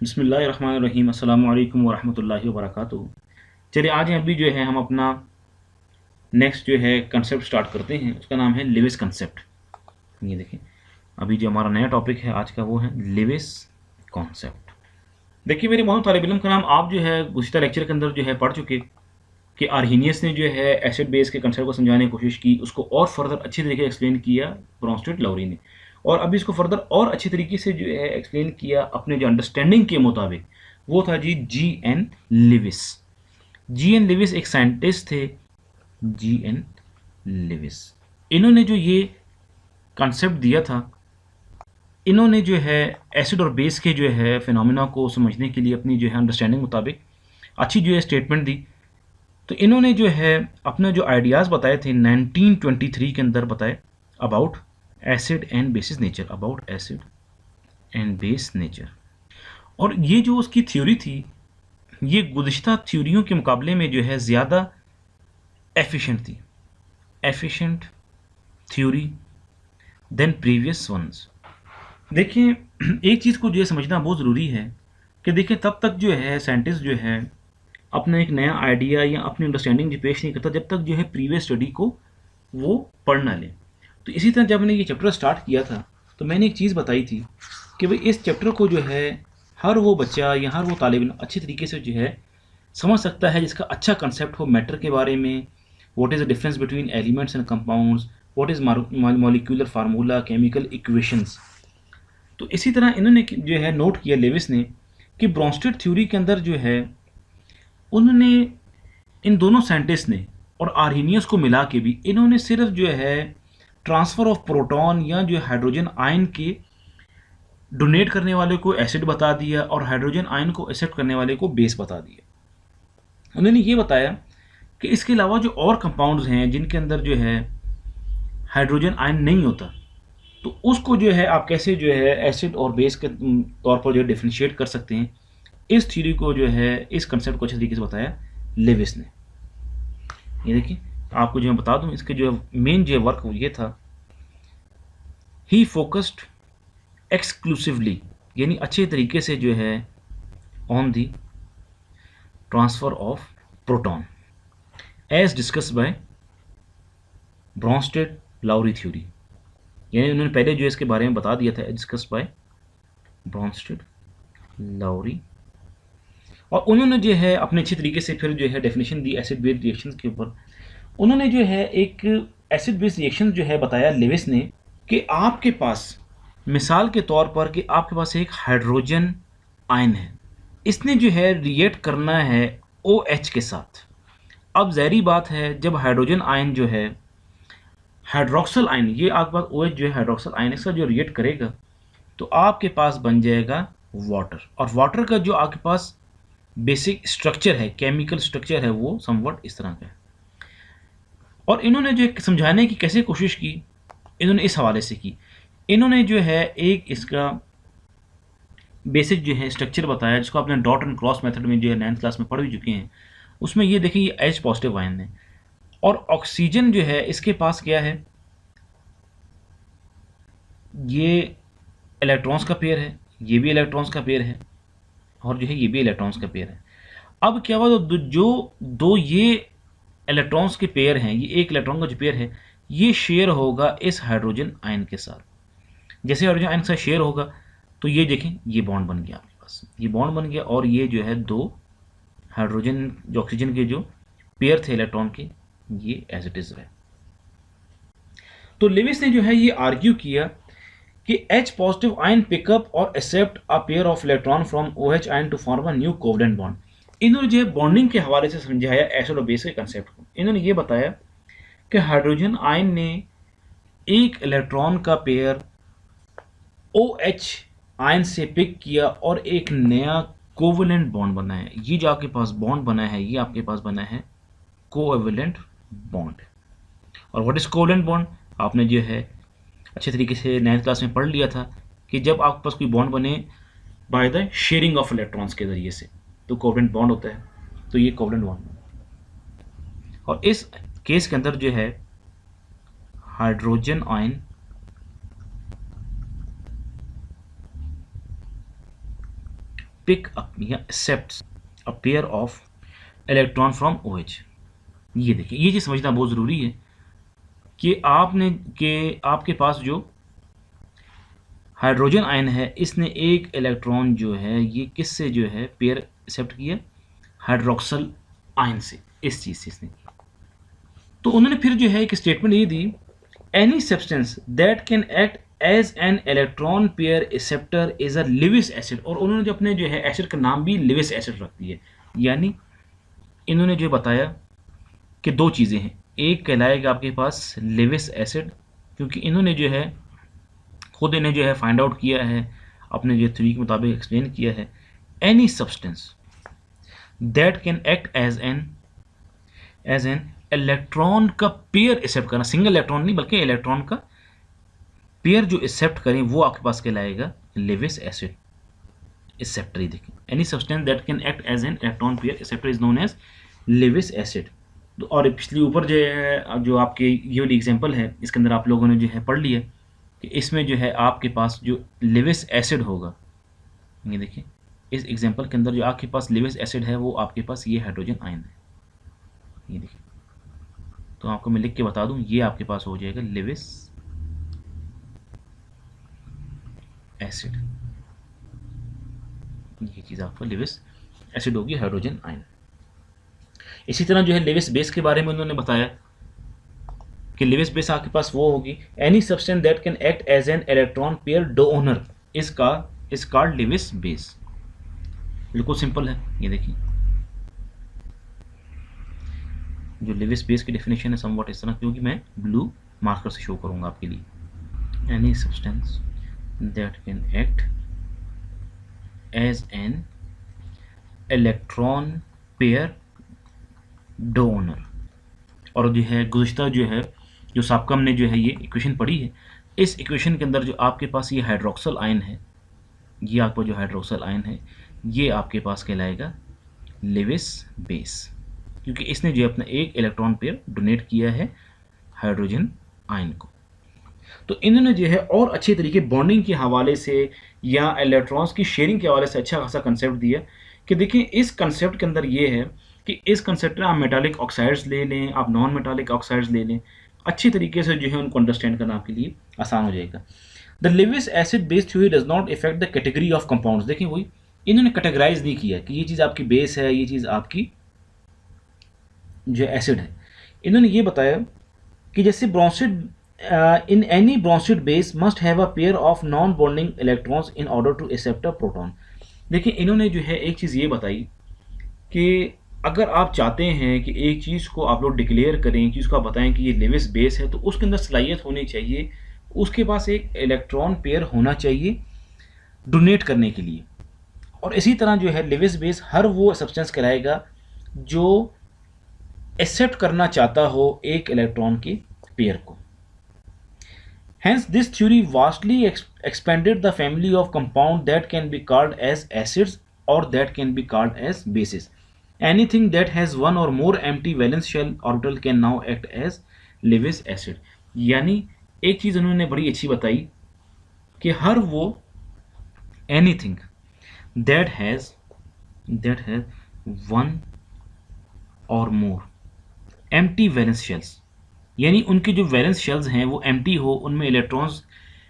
बिस्मिल्लाहिर्रहमानिर्रहीम अस्सलामु अलैकुम वरहमतुल्लाहि वबरकातुहू। चलिए आज अभी जो है हम अपना नेक्स्ट जो है कंसेप्ट स्टार्ट करते हैं। उसका नाम है लिविस कंसेप्ट। ये देखिए, अभी जो हमारा नया टॉपिक है आज का वो है लिविस कॉन्सेप्ट। देखिए मेरे मोहम्मद तालिब इल्म का नाम आप जो है गुज़िश्ता लेक्चर के अंदर जो है पढ़ चुके कि आर्हीनियस ने जो है एसिड बेस के कंसेप्ट को समझाने की कोशिश की, उसको और फर्दर अच्छी तरीके से एक्सप्लेन किया ब्रॉन्स्टेड लाउरी ने, और अभी इसको फर्दर और अच्छी तरीके से जो है एक्सप्लेन किया अपने जो अंडरस्टैंडिंग के मुताबिक। वो था G N Lewis. G N Lewis एक साइंटिस्ट थे, जी एन लिविस। इन्होंने जो ये कॉन्सेप्ट दिया था, इन्होंने जो है एसिड और बेस के जो है फिनोमिना को समझने के लिए अपनी जो है अंडरस्टैंडिंग मुताबिक अच्छी जो है स्टेटमेंट दी। तो इन्होंने जो है अपना जो आइडियाज़ बताए थे 1923 के अंदर बताए about acid and basis nature, about acid and base nature. और ये जो उसकी थ्योरी थी, ये गुज़िश्ता थ्योरियों के मुकाबले में जो है ज़्यादा एफिशिएंट थी, efficient theory then previous ones. देखिए एक चीज़ को जो है समझना बहुत ज़रूरी है कि देखिए तब तक जो है साइंटिस्ट जो है अपना एक नया आइडिया या अपनी अंडरस्टैंडिंग जो पेश नहीं करता जब तक जो है प्रीवियस स्टडी को वो पढ़ ना ले। तो इसी तरह जब मैंने ये चैप्टर स्टार्ट किया था तो मैंने एक चीज़ बताई थी कि भाई इस चैप्टर को जो है हर वो बच्चा या हर वो तालिब इल्म अच्छे तरीके से जो है समझ सकता है जिसका अच्छा कंसेप्ट हो मैटर के बारे में। What is the difference between elements and compounds, what is molecular formula, chemical equations. तो इसी तरह इन्होंने जो है नोट किया लेविस ने कि ब्रॉन्स्टेड थ्योरी के अंदर जो है उन्होंने इन दोनों साइंटिस्ट ने और आर्हीनियस को मिला के भी इन्होंने सिर्फ जो है ट्रांसफ़र ऑफ प्रोटॉन या जो हाइड्रोजन आयन के डोनेट करने वाले को एसिड बता दिया और हाइड्रोजन आयन को एक्सेप्ट करने वाले को बेस बता दिया। उन्होंने ये बताया कि इसके अलावा जो और कंपाउंड्स हैं जिनके अंदर जो है हाइड्रोजन आयन नहीं होता, तो उसको जो है आप कैसे जो है एसिड और बेस के तौर पर जो है डिफ्रेंशिएट कर सकते हैं। इस थ्योरी को जो है इस कंसेप्ट को अच्छे तरीके से बताया लेविस ने। ये देखिए आपको जो मैं बता दूं इसके जो मेन जो वर्क ये था, ही फोकस्ड एक्सक्लूसिवली यानी अच्छे तरीके से जो है on the transfer of proton as discuss by Bronsted Lowry theory. यानी उन्होंने पहले जो इसके बारे में बता दिया था डिस्कस बाय ब्रॉन्स्टेड लाउरी, और उन्होंने जो है अपने अच्छे तरीके से फिर जो है डेफिनेशन दी एसिड बेस रिएक्शंस के ऊपर। उन्होंने जो है एक एसिड बेस रिएक्शन जो है बताया लेविस ने कि आपके पास मिसाल के तौर पर कि आपके पास एक हाइड्रोजन आयन है, इसने जो है रिएक्ट करना है OH के साथ। अब ज़ाहिरी बात है जब हाइड्रोजन आयन जो है हाइड्रोक्सल आयन, ये आपके पास OH जो है हाइड्रोक्सल आयन इसका जो रिएक्ट करेगा तो आपके पास बन जाएगा वाटर। और वाटर का जो आपके पास बेसिक स्ट्रक्चर है, केमिकल स्ट्रक्चर है, वो समवट इस तरह का है। और इन्होंने जो समझाने की कैसे कोशिश की, इन्होंने इस हवाले से की। इन्होंने जो है एक इसका बेसिक जो है स्ट्रक्चर बताया जिसको आपने डॉट एंड क्रॉस मेथड में जो है 9th क्लास में पढ़ भी चुके हैं। उसमें ये देखिए ये H पॉजिटिव आयन है और ऑक्सीजन जो है इसके पास क्या है, ये इलेक्ट्रॉन्स का पेयर है, ये भी इलेक्ट्रॉन्स का पेयर है और जो है ये भी इलेक्ट्रॉन्स का पेयर है। अब क्या हुआ, तो जो दो ये इलेक्ट्रॉन्स के पेयर हैं, ये एक इलेक्ट्रॉन का जो पेयर है ये शेयर होगा इस हाइड्रोजन आयन के साथ। जैसे हाइड्रोजन आयन के साथ शेयर होगा तो ये देखें ये बॉन्ड बन गया आपके पास, ये बॉन्ड बन गया और ये जो है दो हाइड्रोजन जो ऑक्सीजन के जो पेयर थे इलेक्ट्रॉन के, ये एज इट इज रहे। तो लेविस ने जो है ये आर्ग्यू किया कि H पॉजिटिव आयन पिकअप और accept a pair of electron from OH ion to form a new covalent bond. इन्होंने जो है बॉन्डिंग के हवाले से समझाया एसिड और बेस के कंसेप्ट को। इन्होंने ये बताया कि हाइड्रोजन आयन ने एक इलेक्ट्रॉन का पेयर OH आयन से पिक किया और एक नया कोवलेंट बॉन्ड बना है। ये जो आपके पास बॉन्ड बना है ये आपके पास बना है कोवलेंट बॉन्ड। और व्हाट इज कोवलेंट बॉन्ड, आपने जो है अच्छे तरीके से 9th क्लास में पढ़ लिया था कि जब आपके पास कोई बॉन्ड बने by the sharing of electrons के ज़रिए से तो कोवलेंट बॉन्ड होता है। तो ये कोवलेंट बॉन्ड, और इस केस के अंदर जो है हाइड्रोजन आयन पिक अप या accept a pair of electron from OH। ये देखिए, ये चीज़ समझना बहुत ज़रूरी है कि आपके पास जो हाइड्रोजन आयन है, इसने एक इलेक्ट्रॉन जो है ये किससे जो है पेयर एक्सेप्ट किया, हाइड्रोक्सल आयन से, इस चीज़ से इसने। तो उन्होंने फिर जो है एक स्टेटमेंट ये दी, any substance that can act as an electron pair acceptor is a Lewis acid. और उन्होंने जो अपने जो है एसिड का नाम भी लिविस एसिड रख दिया। यानी इन्होंने जो बताया कि दो चीज़ें हैं, एक कहलाएगा आपके पास लिविस एसिड, क्योंकि इन्होंने जो है खुद इन्हें जो है फाइंड आउट किया है, अपने जो थ्योरी के मुताबिक एक्सप्लेन किया है। Any substance that can act as an electron का पेयर एक्सेप्ट करना, सिंगल इलेक्ट्रॉन नहीं बल्कि इलेक्ट्रॉन का पेयर जो एक्सेप्ट करें, वो आपके पास कहलाएगा लिविस एसिड एक्सेप्टर। देखिए, any substance that can act as an electron pair acceptor is known as Lewis acid. और पिछली ऊपर जो है जो आपके ये वाली एग्जांपल है, इसके अंदर आप लोगों ने जो है पढ़ लिया कि इसमें जो है आपके पास जो लिविस एसिड होगा, ये देखिए इस एग्जांपल के अंदर जो आपके पास लिविस एसिड है वो आपके पास ये हाइड्रोजन आयन है। ये देखिए, तो आपको मैं लिख के बता दूं, ये आपके पास हो जाएगा लिविस एसिड। ये चीज़ आपको लिविस एसिड होगी, हाइड्रोजन आयन। इसी तरह जो है लिविस बेस के बारे में उन्होंने बताया कि लिविस बेस आपके पास वो होगी, any substance that can act as an electron pair donor is called Lewis base. बिल्कुल सिंपल है। ये देखिए, जो लिविस बेस की डेफिनेशन है समवॉट इस तरह, क्योंकि मैं ब्लू मार्कर से शो करूंगा आपके लिए। Any substance that can act as an electron pair donor. और जो है गुज़िश्ता जो है जो साबका हमने जो है ये इक्वेशन पढ़ी है, इस इक्वेशन के अंदर जो आपके पास ये हाइड्रोक्सल आयन है, ये आपका जो हाइड्रोक्सल आयन है ये आपके पास कहलाएगा लिविस बेस, क्योंकि इसने जो अपना एक इलेक्ट्रॉन पेयर डोनेट किया है हाइड्रोजन आयन को। तो इन्होंने जो है और अच्छे तरीके बॉन्डिंग के हवाले से या इलेक्ट्रॉन्स की शेयरिंग के हवाले से अच्छा खासा कंसेप्ट दिया कि देखिए इस कंसेप्ट के अंदर ये है कि इस कंसेप्ट में आप मेटालिक ऑक्साइड्स ले लें, आप नॉन मेटालिक ऑक्साइड्स ले लें, अच्छी तरीके से जो है उनको अंडरस्टैंड करना आपके लिए आसान हो जाएगा। The Lewis acid base theory does not effect the category of compounds. देखिए वही इन्होंने कैटेगराइज नहीं किया कि ये चीज़ आपकी बेस है, ये चीज़ आपकी जो एसिड है। इन्होंने ये बताया कि जैसे Bronsted in any bronzed base must have a pair of non-bonding electrons in order to accept a proton। देखिए इन्होंने जो है एक चीज़ ये बताई कि अगर आप चाहते हैं कि एक चीज़ को आप लोग डिक्लेयर करें, एक चीज़ को आप बताएं कि ये लिविस बेस है, तो उसके अंदर सलाहियत होनी चाहिए, उसके पास एक इलेक्ट्रॉन पेयर होना चाहिए डोनेट करने के लिए। और इसी तरह जो है लिविस बेस हर वो सब्सटेंस कहलाएगा जो एक्सेप्ट करना चाहता हो एक इलेक्ट्रॉन के पेयर को। Hence, this theory vastly expanded the family of compound that can be called as acids or that can be called as bases. Anything that has one or more empty valence shell orbital can now act as Lewis acid। यानी एक चीज़ उन्होंने बड़ी अच्छी बताई कि हर वो anything that has one or more empty valence shells, यानी उनकी जो वैलेंस शेल्स हैं वो एम्प्टी हो, उनमें इलेक्ट्रॉन्स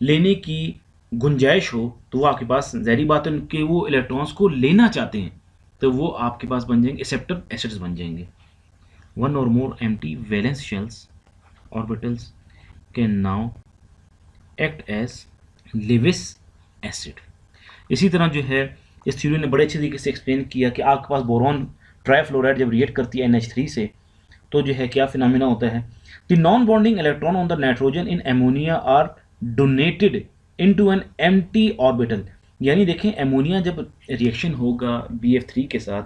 लेने की गुंजाइश हो, तो वो आपके पास ज़ाहिर बात है उनके वो इलेक्ट्रॉन्स को लेना चाहते हैं, तो वो आपके पास बन जाएंगे एक्सेप्टर एसिड्स बन जाएंगे। One or more empty valence shells orbitals can now act as Lewis acid. इसी तरह जो है इस थ्योरी ने बड़े अच्छे तरीके से एक्सप्लेन किया कि आपके पास बोरॉन ट्राइफ्लोराइड जब रिएक्ट करती है NH3 से, तो जो है क्या फिनोमेना होता है, the non bonding electron on the nitrogen in ammonia are donated into an empty orbital. यानी देखें एमोनिया जब रिएक्शन होगा BF3 के साथ,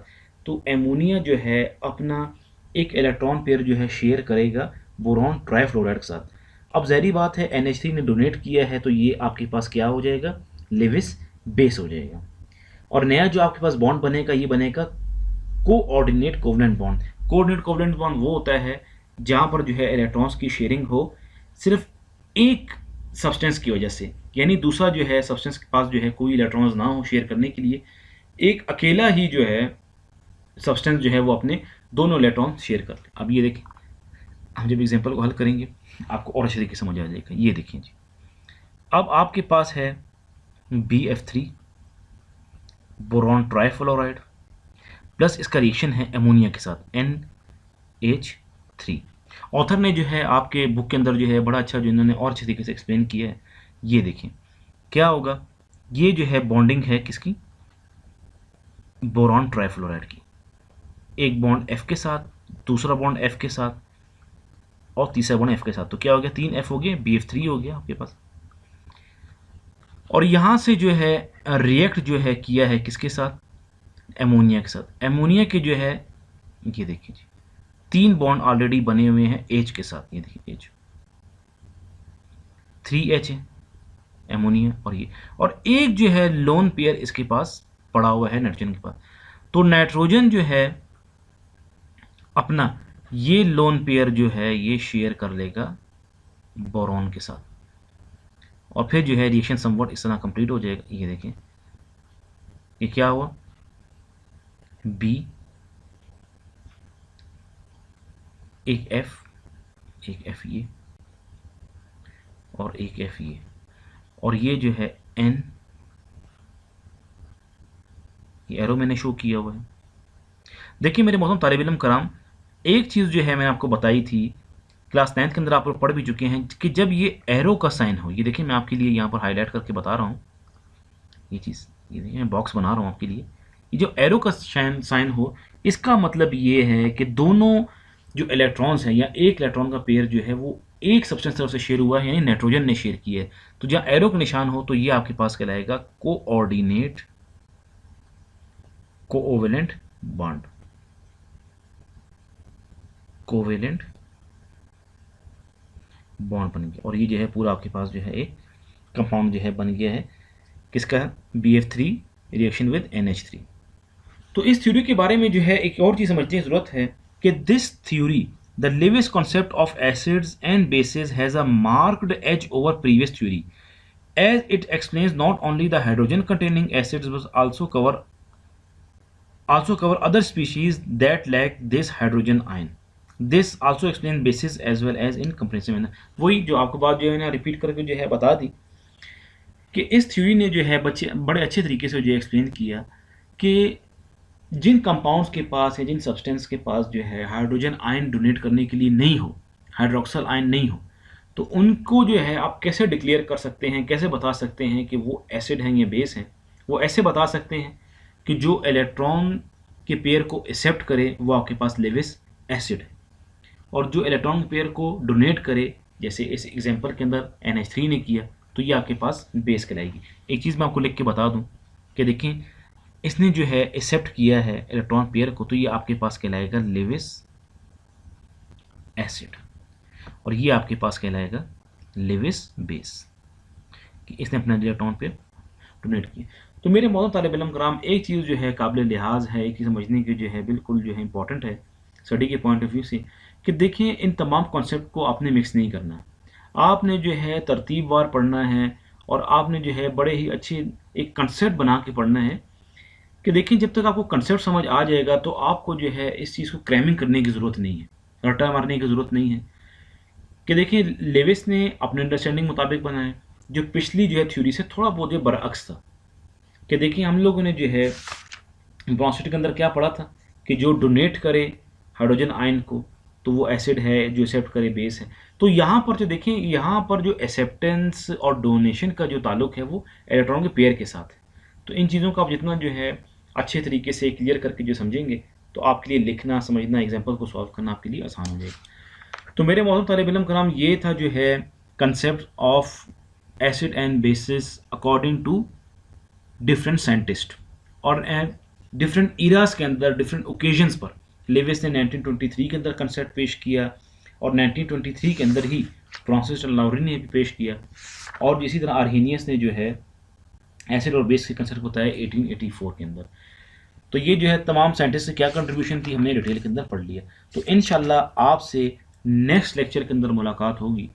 तो एमोनिया जो है अपना एक इलेक्ट्रॉन पेयर जो है शेयर करेगा बोरॉन ट्राइफ्लोराइड के साथ। अब ज़ाहिर बात है NH3 ने डोनेट किया है, तो ये आपके पास क्या हो जाएगा, लिविस बेस हो जाएगा। और नया जो आपके पास बॉन्ड बनेगा ये बनेगा coordinate covalent bond. Coordinate covalent bond वो होता है जहाँ पर जो है इलेक्ट्रॉन्स की शेयरिंग हो सिर्फ एक सब्सटेंस की वजह से, यानी दूसरा जो है सब्सटेंस के पास जो है कोई इलेक्ट्रॉन्स ना हो शेयर करने के लिए, एक अकेला ही जो है सब्सटेंस जो है वो अपने दोनों इलेक्ट्रॉन शेयर कर ले। अब ये देखें, हम जब एग्जांपल को हल करेंगे आपको और अच्छे तरीके से समझ आ जाएगा। ये देखिए जी, अब आपके पास है BF3 बोरॉन ट्राइफ्लोराइड प्लस इसका रिएक्शन है अमोनिया के साथ NH3। ऑथर ने जो है आपके बुक के अंदर जो है बड़ा अच्छा जो इन्होंने और अच्छे तरीके से एक्सप्लेन किया है। ये देखिए क्या होगा, ये जो है बॉन्डिंग है किसकी, बोरॉन ट्राइफ्लोराइड की। एक बॉन्ड F के साथ, दूसरा बॉन्ड F के साथ और तीसरा बॉन्ड F के साथ। तो क्या हो गया, 3 F हो गए, BF3 हो गया आपके पास। और यहाँ से जो है रिएक्ट जो है किया है किसके साथ, एमोनिया के साथ। एमोनिया के जो है ये देखिए जी 3 बॉन्ड ऑलरेडी बने हुए हैं H के साथ। ये देखिए H 3H है एमोनिया और एक जो है लोन पेयर इसके पास पड़ा हुआ है नाइट्रोजन के पास। तो नाइट्रोजन जो है अपना ये लोन पेयर जो है ये शेयर कर लेगा बोरॉन के साथ और फिर जो है रिएक्शन समवॉट इस तरह कंप्लीट हो जाएगा। ये देखें ये क्या हुआ, B एक F ये और एक F ये और ये जो है N, ये एरो मैंने शो किया हुआ है। देखिए मेरे मोहतरम तालिब इल्म कराम, एक चीज़ जो है मैंने आपको बताई थी क्लास 9th के अंदर आप लोग पढ़ भी चुके हैं कि जब ये एरो का साइन हो, ये देखिए मैं आपके लिए यहाँ पर हाईलाइट करके बता रहा हूँ ये चीज़, ये देखिए मैं बॉक्स बना रहा हूँ आपके लिए। ये जो एरो का साइन हो इसका मतलब ये है कि दोनों जो इलेक्ट्रॉन्स हैं या एक इलेक्ट्रॉन का पेयर जो है वो एक सब्सटेंस तरफ से शेयर हुआ है, यानी नाइट्रोजन ने शेयर किया है। तो जहाँ एरो का निशान हो तो ये आपके पास कहलाएगा coordinate covalent bond, covalent bond बन गया। और ये जो है पूरा आपके पास जो है एक कंपाउंड जो है बन गया है किसका, BF3 रिएक्शन विद NH3। तो इस थ्योरी के बारे में जो है एक और चीज़ समझने की ज़रूरत है कि this theory the Lewis concept of acids and bases has a marked edge over previous theory as it explains not only the hydrogen containing acids but also cover other species that lack this hydrogen ion. This also explains bases as well as in comprehensive manner. वही जो आपको बात जो है ना repeat करके जो है बता दी कि इस थ्योरी ने जो है बच्चे बड़े अच्छे तरीके से जो एक्सप्लेन किया कि जिन कंपाउंड्स के पास या जिन सब्सटेंस के पास जो है हाइड्रोजन आयन डोनेट करने के लिए नहीं हो, हाइड्रोक्सल आयन नहीं हो, तो उनको जो है आप कैसे डिक्लेयर कर सकते हैं, कैसे बता सकते हैं कि वो एसिड हैं या बेस हैं। वो ऐसे बता सकते हैं कि जो इलेक्ट्रॉन के पेयर को एक्सेप्ट करे वो आपके पास लेविस एसिड है और जो इलेक्ट्रॉन के पेयर को डोनेट करे जैसे इस एग्जांपल के अंदर NH3 ने किया तो ये आपके पास बेस कहलाएगी। एक चीज़ मैं आपको लिख के बता दूं कि देखें इसने जो है एक्सेप्ट किया है इलेक्ट्रॉन पेयर को तो ये आपके पास कहलाएगा लेविस एसिड और ये आपके पास कहलाएगा लेविस बेस कि इसने अपना इलेक्ट्रॉन पेयर डोनेट किया। तो मेरे मोहतरम तालिब इल्म कराम, एक चीज़ जो है काबिल लिहाज है, एक चीज़ समझने की जो है बिल्कुल जो है इंपॉर्टेंट है स्टडी के पॉइंट ऑफ व्यू से कि देखिए इन तमाम कॉन्सेप्ट को आपने मिक्स नहीं करना, आपने जो है तरतीबवार पढ़ना है और आपने जो है बड़े ही अच्छे एक कंसेप्ट बना के पढ़ना है कि देखिए जब तक आपको कंसेप्ट समझ आ जाएगा तो आपको जो है इस चीज़ को क्रैमिंग करने की ज़रूरत नहीं है, रट्टा मारने की ज़रूरत नहीं है कि देखिए लेविस ने अपने अंडरस्टैंडिंग मुताबिक बनाया जो पिछली जो है थ्योरी से थोड़ा बहुत जो बरअक्स था कि देखिए हम लोगों ने जो है ब्रॉन्स्टेड के अंदर क्या पढ़ा था कि जो डोनेट करे हाइड्रोजन आयन को तो वो एसिड है, जो एक्सेप्ट करे बेस है। तो यहाँ पर जो देखें यहाँ पर जो एक्सेप्टेंस और डोनेशन का जो ताल्लुक है वो इलेक्ट्रॉन के पेयर के साथ है। तो इन चीज़ों को आप जितना जो है अच्छे तरीके से क्लियर करके जो समझेंगे तो आपके लिए लिखना समझना एग्जाम्पल को सॉल्व करना आपके लिए आसान हो जाएगा। तो मेरे मोहतरम तालिब इल्म कराम, ये था जो है concept of acid and bases according to different scientist और डिफरेंट इरास के अंदर डिफरेंट ओकेजन्स पर। लेविस ने 1923 के अंदर कंसेप्ट पेश किया और 1923 के अंदर ही फ्रांसिस लाउरी ने भी पेश किया और इसी तरह आर्हेनियस ने जो है एसिड और बेस के कंसेप्ट बताया 1884 के अंदर। तो ये जो है तमाम साइंटिस्ट से क्या कंट्रीब्यूशन थी हमने डिटेल के अंदर पढ़ लिया। तो इंशाल्लाह आपसे नेक्स्ट लेक्चर के अंदर मुलाकात होगी।